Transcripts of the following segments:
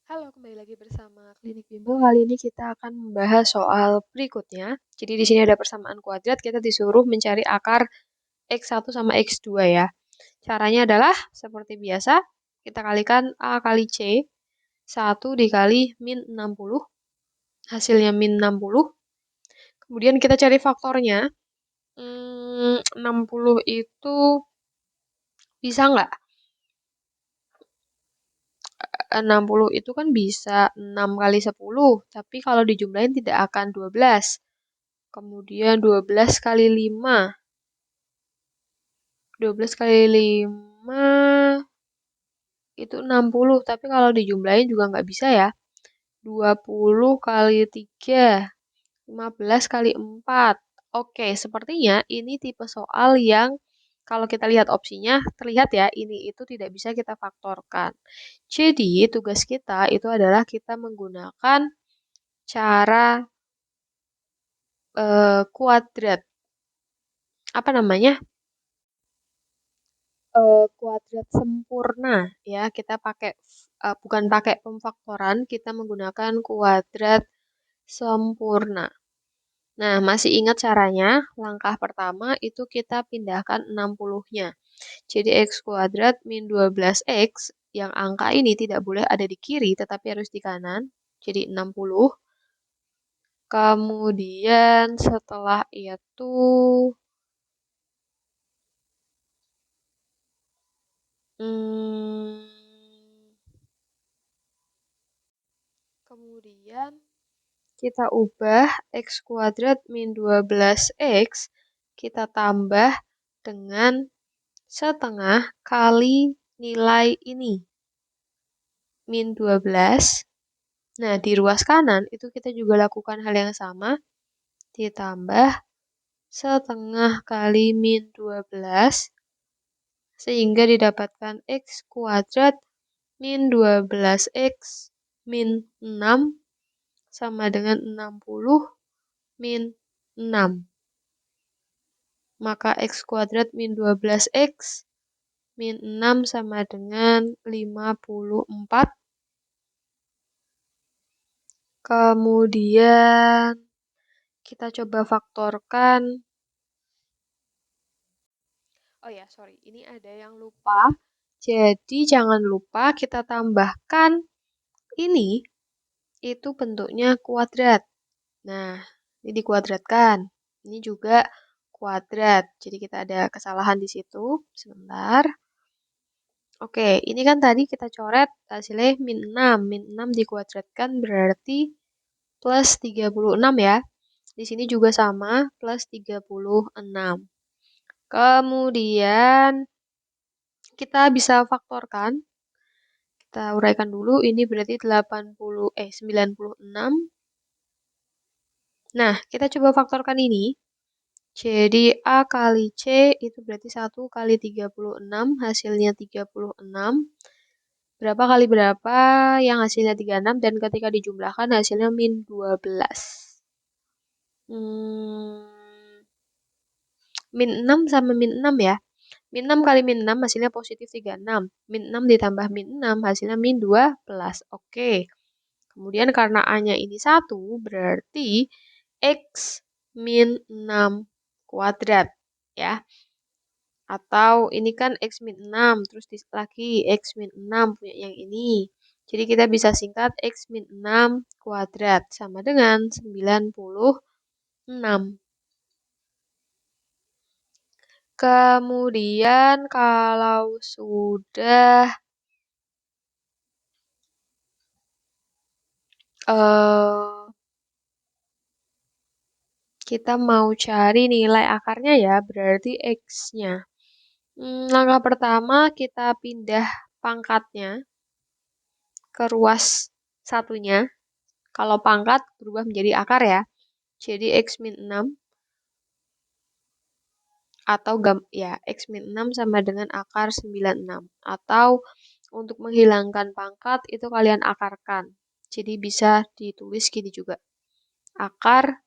Halo, kembali lagi bersama Klinik Bimbel. Kali ini kita akan membahas soal berikutnya. Jadi di sini ada persamaan kuadrat, kita disuruh mencari akar X1 sama X2 ya. Caranya adalah seperti biasa, kita kalikan A kali C, 1 dikali min 60, hasilnya min 60. Kemudian kita cari faktornya. 60 itu bisa nggak? 60 itu kan bisa 6 kali 10, tapi kalau dijumlahin tidak akan 12. Kemudian 12 kali 5. 12 kali 5 itu 60, tapi kalau dijumlahin juga nggak bisa ya. 20 kali 3, 15 kali 4. Oke, sepertinya ini tipe soal yang kalau kita lihat opsinya, terlihat ya, ini itu tidak bisa kita faktorkan. Jadi, tugas kita itu adalah kita menggunakan cara kuadrat. Apa namanya? Kuadrat sempurna ya. Kita pakai bukan pakai pemfaktoran, kita menggunakan kuadrat sempurna. Nah, masih ingat caranya? Langkah pertama itu kita pindahkan 60-nya. Jadi X kuadrat min 12X, yang angka ini tidak boleh ada di kiri, tetapi harus di kanan. Jadi 60. Kemudian setelah itu, kemudian kita ubah X kuadrat min 12X, kita tambah dengan setengah kali nilai ini, min 12. Nah, di ruas kanan itu kita juga lakukan hal yang sama, ditambah setengah kali min 12, sehingga didapatkan X kuadrat min 12X min 6 sama dengan 60 min 6. Maka X kuadrat min 12X min 6 sama dengan 54. Kemudian kita coba faktorkan. Oh ya, sorry. Ini ada yang lupa. Jadi jangan lupa kita tambahkan ini. Itu bentuknya kuadrat. Nah, ini dikuadratkan. Ini juga kuadrat. Jadi kita ada kesalahan di situ. Sebentar. Oke, ini kan tadi kita coret hasilnya min 6. Min 6 dikuadratkan berarti plus 36 ya. Di sini juga sama, plus 36. Kemudian kita bisa faktorkan. Kita uraikan dulu, ini berarti 96. Nah, kita coba faktorkan ini. Jadi A kali C itu berarti 1 kali 36, hasilnya 36. Berapa kali berapa yang hasilnya 36, dan ketika dijumlahkan hasilnya min 12. Min 6 sama min 6 ya. Min 6 kali min 6 hasilnya positif 36. Min 6 ditambah min 6 hasilnya min 12. Oke. Kemudian karena A-nya ini 1, berarti X min 6 kuadrat. Ya. Atau ini kan X min 6, terus lagi X min 6 punya yang ini. Jadi kita bisa singkat X min 6 kuadrat sama dengan 96. Kemudian kalau sudah kita mau cari nilai akarnya ya, berarti X-nya. Langkah pertama kita pindah pangkatnya ke ruas satunya. Kalau pangkat berubah menjadi akar ya. Jadi X min 6 atau ya X min 6 sama dengan akar 96. Atau untuk menghilangkan pangkat itu kalian akarkan. Jadi bisa ditulis gini juga. Akar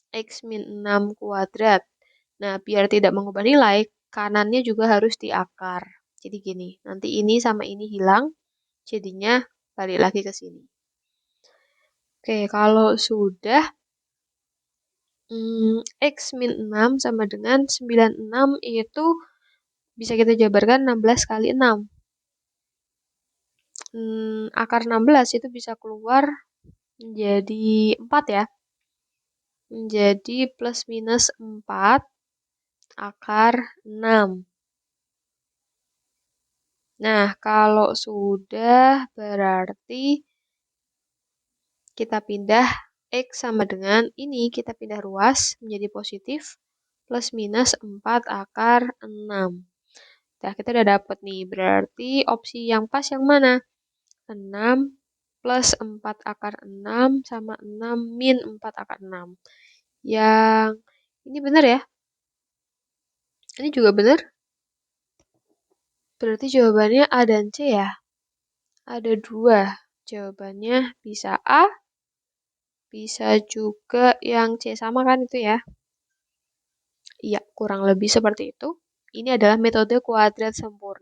X min 6 kuadrat. Nah, biar tidak mengubah nilai, kanannya juga harus diakar. Jadi gini, nanti ini sama ini hilang, jadinya balik lagi ke sini. Oke, kalau sudah X min 6 sama dengan 96 itu bisa kita jabarkan 16 kali 6. Akar 16 itu bisa keluar menjadi 4 ya. Menjadi plus minus 4 akar 6. Nah, kalau sudah berarti kita pindah X sama dengan ini, kita pindah ruas menjadi positif plus minus 4 akar 6. Nah, kita udah dapet nih, berarti opsi yang pas yang mana? 6 plus 4 akar 6 sama 6 min 4 akar 6. Yang ini benar ya? Ini juga benar? Berarti jawabannya A dan C ya? Ada 2. Jawabannya bisa A, bisa juga yang C. Sama kan itu ya? Iya, kurang lebih seperti itu. Ini adalah metode kuadrat sempurna.